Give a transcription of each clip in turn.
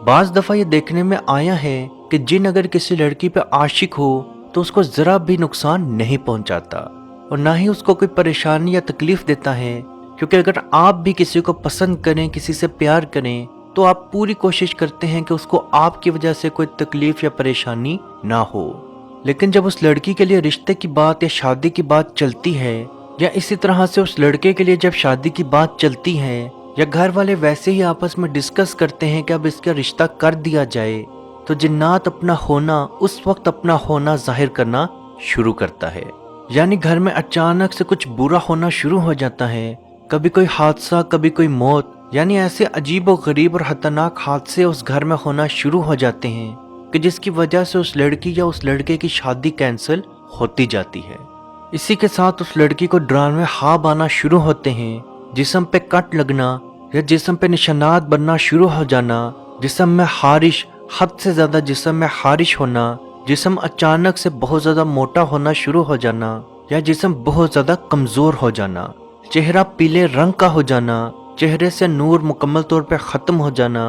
بعض दफ़ा ये देखने में आया है कि जिन अगर किसी लड़की पे आशिक हो तो उसको ज़रा भी नुकसान नहीं पहुंचाता और ना ही उसको कोई परेशानी या तकलीफ देता है, क्योंकि अगर आप भी किसी को पसंद करें, किसी से प्यार करें, तो आप पूरी कोशिश करते हैं कि उसको आपकी वजह से कोई तकलीफ या परेशानी ना हो। लेकिन जब उस लड़की के लिए रिश्ते की बात या शादी की बात चलती है, या इसी तरह से उस लड़के के लिए जब शादी की बात चलती है, या घर वाले वैसे ही आपस में डिस्कस करते हैं कि अब इसका रिश्ता कर दिया जाए, तो जिन्नात अपना होना उस वक्त अपना होना जाहिर करना शुरू करता है। यानी घर में अचानक से कुछ बुरा होना शुरू हो जाता है, कभी कोई हादसा, कभी कोई मौत, यानी ऐसे अजीब और गरीब और खतरनाक हादसे उस घर में होना शुरू हो जाते हैं कि जिसकी वजह से उस लड़की या उस लड़के की शादी कैंसिल होती जाती है। इसी के साथ उस लड़की को डरावने ख्वाब आना शुरू होते हैं, जिस्म पे कट लगना या जिस्म पे निशानात बनना शुरू हो जाना, जिस्म में खारिश, हद से ज्यादा जिस्म में खारिश होना, जिस्म अचानक से बहुत ज्यादा मोटा होना शुरू हो जाना, या जिस्म बहुत ज्यादा कमजोर हो जाना, चेहरा पीले रंग का हो जाना, चेहरे से नूर मुकम्मल तौर पे खत्म हो जाना।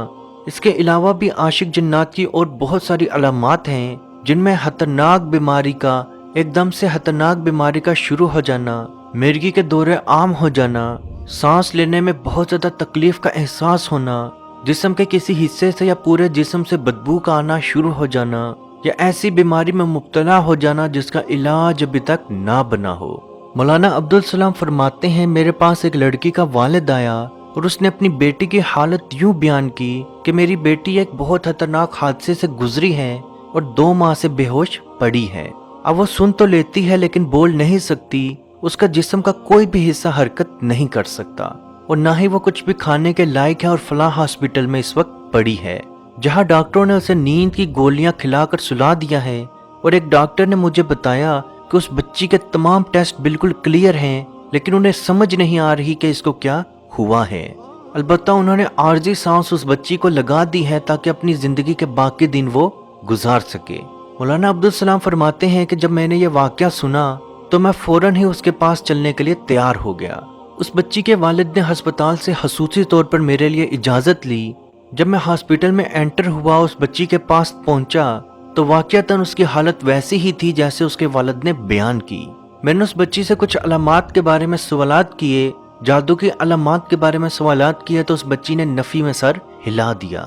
इसके अलावा भी आशिक जिन्नात की और बहुत सारी अलामात हैं, जिनमें खतरनाक बीमारी का, एकदम से खतरनाक बीमारी का शुरू हो जाना, मिर्गी के दौरे आम हो जाना, सांस लेने में बहुत ज्यादा तकलीफ का एहसास होना, जिस्म के किसी हिस्से से या पूरे जिस्म से बदबू का आना शुरू हो जाना, या ऐसी बीमारी में मुब्तला हो जाना जिसका इलाज अभी तक ना बना हो। मौलाना अब्दुल सलाम फरमाते हैं, मेरे पास एक लड़की का वालिद आया और उसने अपनी बेटी की हालत यूं बयान की कि मेरी बेटी एक बहुत खतरनाक हादसे से गुजरी है और 2 माह से बेहोश पड़ी है। अब वो सुन तो लेती है लेकिन बोल नहीं सकती, उसका जिस्म का कोई भी हिस्सा हरकत नहीं कर सकता और ना ही वो कुछ भी खाने के लायक है और फलां हॉस्पिटल में इस वक्त पड़ी है, जहां डॉक्टरों ने उसे नींद की गोलियां खिलाकर सुला दिया है। और एक डॉक्टर ने मुझे बताया कि उस बच्ची के तमाम टेस्ट बिल्कुल क्लियर हैं, लेकिन उन्हें समझ नहीं आ रही कि इसको क्या हुआ है। अलबत्ता उन्होंने आर्जी सांस उस बच्ची को लगा दी है ताकि अपनी जिंदगी के बाकी दिन वो गुजार सके। मौलाना अब्दुल सलाम फरमाते हैं कि जब मैंने ये वाकया सुना तो मैं फौरन ही उसके पास चलने के लिए तैयार हो गया। उस बच्ची के वालिद ने अस्पताल से खसूसी तौर पर मेरे लिए इजाजत ली। जब मैं हॉस्पिटल में एंटर हुआ, उस बच्ची के पास पहुंचा तो वाकयातन उसकी हालत वैसी ही थी जैसे उसके वालिद ने बयान की। मैंने उस बच्ची से कुछ अलामात के बारे में सवालात किए, जादू की अलामात के बारे में सवालात किए तो उस बच्ची ने नफी में सर हिला दिया।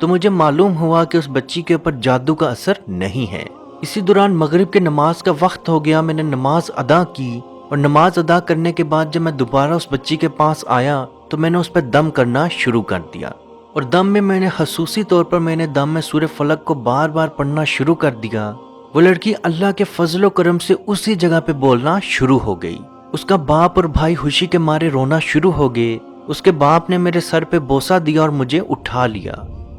तो मुझे मालूम हुआ कि उस बच्ची के ऊपर जादू का असर नहीं है। इसी दौरान मगरिब के नमाज का वक्त हो गया। मैंने नमाज अदा की और नमाज अदा करने के बाद जब मैं दोबारा उस बच्ची के पास आया तो मैंने उस पर दम करना शुरू कर दिया और दम में मैंने खसूसी तौर पर मैंने दम में सूरह फलक को बार बार पढ़ना शुरू कर दिया। वो लड़की अल्लाह के फजलो करम से उसी जगह पे बोलना शुरू हो गई। उसका बाप और भाई खुशी के मारे रोना शुरू हो गए। उसके बाप ने मेरे सर पे बोसा दिया और मुझे उठा लिया,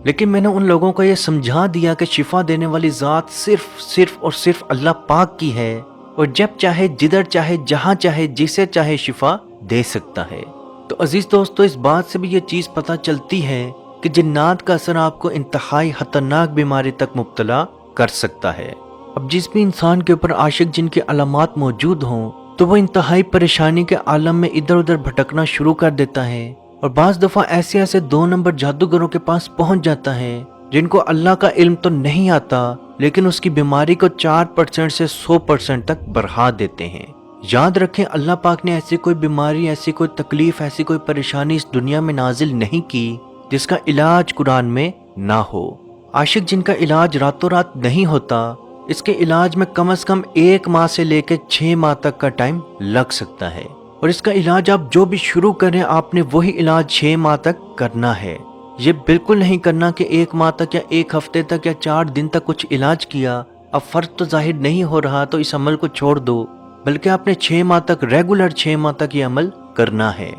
लेकिन मैंने उन लोगों को यह समझा दिया कि शिफा देने वाली जात सिर्फ और सिर्फ अल्लाह पाक की है और जब चाहे, जिधर चाहे, जहां चाहे, जिसे चाहे शिफा दे सकता है। तो अजीज दोस्तों, इस बात से भी ये चीज पता चलती है कि जिन्नात का असर आपको इंतहाई खतरनाक बीमारी तक मुब्तला कर सकता है। अब जिस भी इंसान के ऊपर आशिक जिन की अलामात मौजूद हों तो वो इंतहाई परेशानी के आलम में इधर उधर भटकना शुरू कर देता है और बाज दफा ऐसे 2 नंबर जादूगरों के पास पहुंच जाता है जिनको अल्लाह का इल्म तो नहीं आता, लेकिन उसकी बीमारी को 4% से 100% तक बढ़ा देते हैं। याद रखें, अल्लाह पाक ने ऐसी कोई बीमारी, ऐसी कोई तकलीफ, ऐसी कोई परेशानी इस दुनिया में नाजिल नहीं की जिसका इलाज कुरान में ना हो। आशिक जिनका इलाज रातों रात नहीं होता, इसके इलाज में कम से कम 1 माह से लेकर 6 माह तक का टाइम लग सकता है और इसका इलाज आप जो भी शुरू करें आपने वही इलाज 6 माह तक करना है। ये बिल्कुल नहीं करना कि 1 माह तक या 1 हफ्ते तक या 4 दिन तक कुछ इलाज किया, अब फर्क तो जाहिर नहीं हो रहा तो इस अमल को छोड़ दो, बल्कि आपने 6 माह तक, रेगुलर 6 माह तक ये अमल करना है।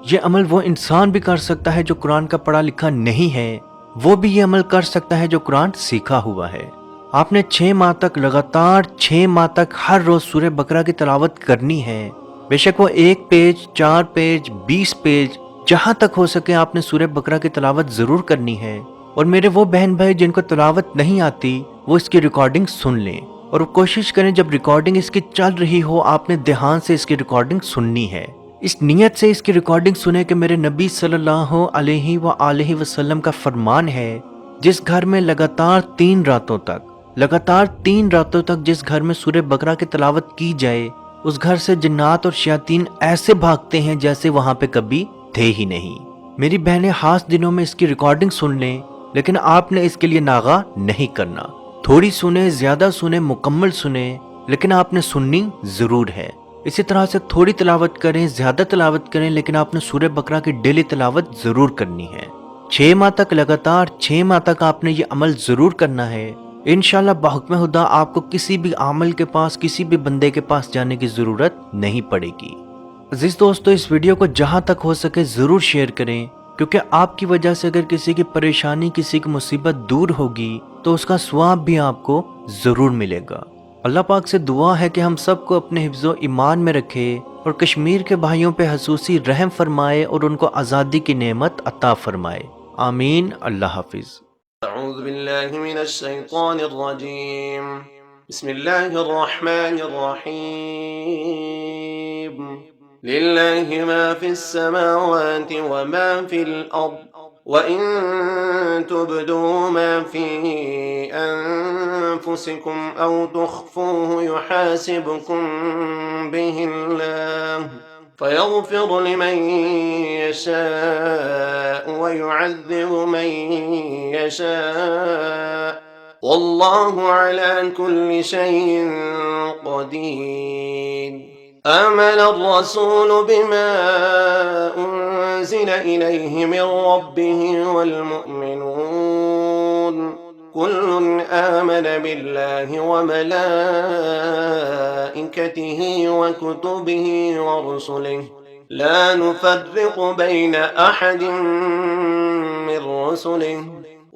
ये अमल वो इंसान भी कर सकता है जो कुरान का पढ़ा लिखा नहीं है, वो भी ये अमल कर सकता है जो कुरान सीखा हुआ है। आपने 6 माह तक, लगातार 6 माह तक हर रोज सूरह बकरा की तिलावत करनी है। बेशक वो 1 पेज, 4 पेज, 20 पेज, जहां तक हो सके आपने सूरह बकरा की तिलावत जरूर करनी है। और मेरे वो बहन भाई जिनको तिलावत नहीं आती वो इसकी रिकॉर्डिंग सुन लें और कोशिश करें जब रिकॉर्डिंग इसकी चल रही हो आपने ध्यान से इसकी रिकॉर्डिंग सुननी है। इस नियत से इसकी रिकॉर्डिंग सुने कि मेरे नबी सल्लल्लाहु अलैहि वसल्लम का फरमान है, جس گھر میں لگاتار 3 راتوں تک جس گھر میں سورہ بقرہ کی تلاوت کی جائے، اس گھر سے جنات اور شیاطین ایسے بھاگتے ہیں جیسے وہاں پہ کبھی تھے ہی نہیں۔ میری بہنیں خاص دنوں میں اس کی ریکارڈنگ سن لیں، لیکن آپ نے اس کے لیے ناغہ نہیں کرنا۔ تھوڑی سنیں، زیادہ سنیں، مکمل سنیں، لیکن آپ نے سننی ضرور ہے۔ اسی طرح سے تھوڑی تلاوت کریں، زیادہ تلاوت کریں، لیکن آپ نے سورہ بقرہ کی ڈیلی تلاوت ضرور کرنی ہے۔ 6 ماہ تک، لگاتار 6 ماہ تک آپ نے یہ عمل ضرور کرنا ہے۔ انشاءاللہ بحکم خدا آپ کو کسی بھی عامل کے پاس، کسی بھی بندے کے پاس جانے کی ضرورت نہیں پڑے گی۔ عزیز دوستو، اس ویڈیو کو جہاں تک ہو سکے ضرور شیئر کریں، کیونکہ آپ کی وجہ سے اگر کسی کی پریشانی، کسی کی مصیبت دور ہوگی تو اس کا ثواب بھی آپ کو ضرور ملے گا۔ اللہ پاک سے دعا ہے کہ ہم سب کو اپنے حفظ و ایمان میں رکھے اور کشمیر کے بھائیوں پہ خصوصی رحم فرمائے اور ان کو آزادی کی نعمت عطا فرمائے۔ آمین۔ اللہ حافظ۔ اعوذ باللہ من الشیطان الرجیم، بسم اللہ الرحمن الرحیم، للہ ما فی السماوات وما فی الارض وَإِن تُبْدُوا مَا فِي أَنفُسِكُمْ أَوْ تُخْفُوهُ يُحَاسِبْكُم بِهِ اللَّهُ فَيَغْفِرُ لِمَن يَشَاءُ وَيُعَذِّبُ مَن يَشَاءُ وَاللَّهُ عَلَى كُلِّ شَيْءٍ قَدِيرٌ۔ آمن الرسول بما أنزل إليه من ربه والمؤمنون كل آمن بالله وملائكته وكتبه ورسله لا نفرق بين أحد من رسله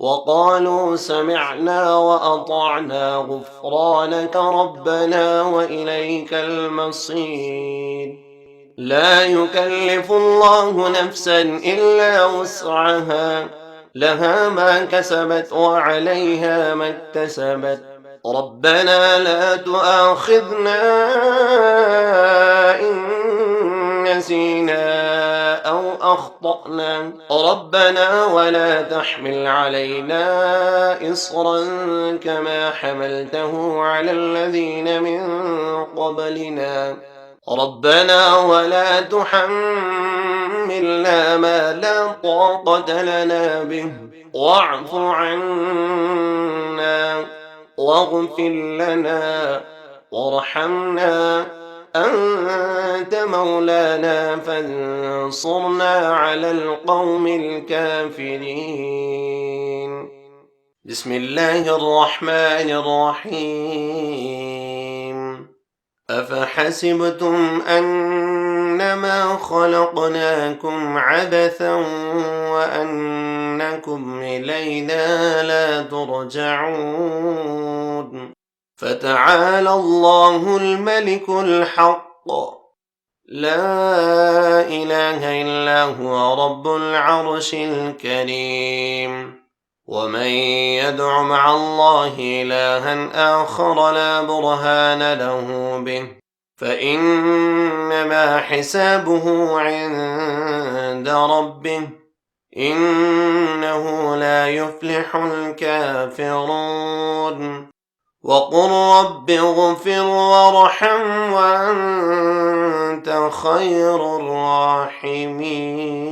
وقالوا سمعنا وأطعنا غفرانك ربنا وإليك المصير۔ لا يكلف الله نفسا إلا وسعها، لها ما كسبت وعليها ما اكتسبت، ربنا لا تؤاخذنا إن نسينا أو أخطأنا، ربنا ولا تحمل علينا إصرا كما حملته على الذين من قبلنا، ربنا ولا تحملنا ما لا طاقة لنا به، واعف عنا واغفر لنا وارحمنا، أنت مولانا فانصرنا على القوم الكافرين۔ بسم الله الرحمن الرحيم، أفحسبتم أنما خلقناكم عبثا وأنكم إلينا لا ترجعون، فتعالى الله الملك الحق، لا إله إلا هو رب العرش الكريم، ومن يدع مع الله إلها آخر لا برهان له به فإنما حسابه عند ربه، إنه لا يفلح الكافرون۔ وقل رب اغفر وارحم وأنت خير الراحمين۔